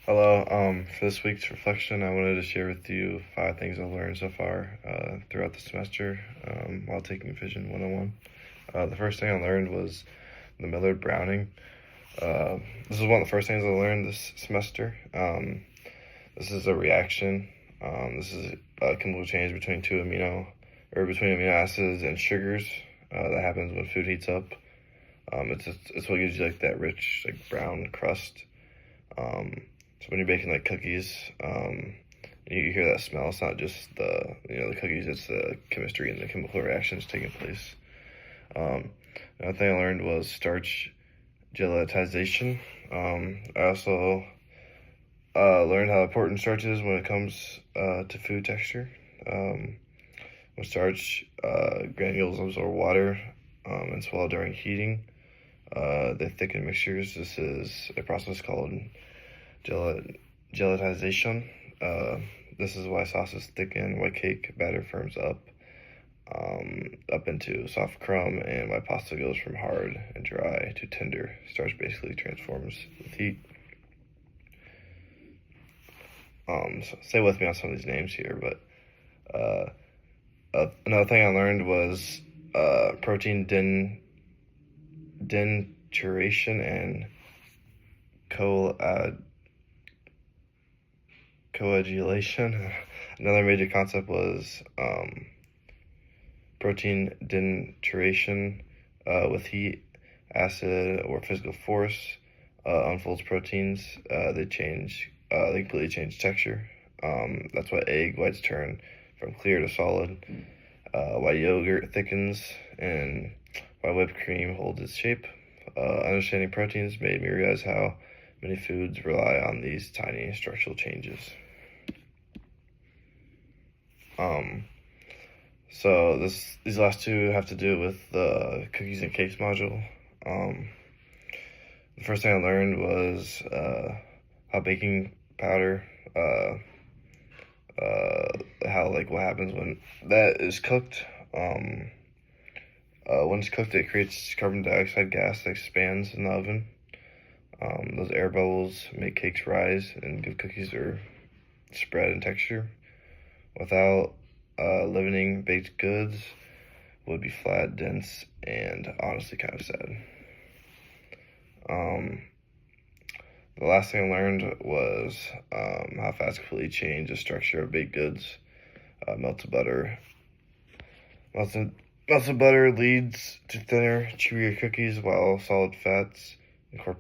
Hello. For this week's reflection, I wanted to share with you 5 things I've learned so far throughout the semester while taking Vision 101. The first thing I learned was the Millard Browning. This is one of the first things I learned this semester. This is a reaction. This is a chemical change between between amino acids and sugars that happens when food heats up. It's what gives you like that rich brown crust. So when you're baking like cookies, you hear that smell. It's not just the cookies; it's the chemistry and the chemical reactions taking place. Another thing I learned was starch gelatization. I also learned how important starch is when it comes to food texture. When starch granules absorb water and swell during heating, they thicken mixtures. This is a process called gelatization. This is why sauces thicken, why cake batter firms up into soft crumb, and why pasta goes from hard and dry to tender. Starch basically transforms with heat. So stay with me on some of these names here, but another thing I learned was protein denaturation and coagulation. Another major concept was protein denaturation with heat, acid, or physical force unfolds proteins. They completely change texture. That's why egg whites turn from clear to solid, why yogurt thickens, and why whipped cream holds its shape. Understanding proteins made me realize how many foods rely on these tiny structural changes. So these last two have to do with the cookies and cakes module. The first thing I learned was how baking powder, what happens when that is cooked. When it's cooked, it creates carbon dioxide gas that expands in the oven. Those air bubbles make cakes rise and give cookies their spread and texture. Without leavening, baked goods would be flat, dense, and honestly kind of sad. The last thing I learned was how fats completely change the structure of baked goods. Melted butter leads to thinner, chewier cookies, while solid fats incorporate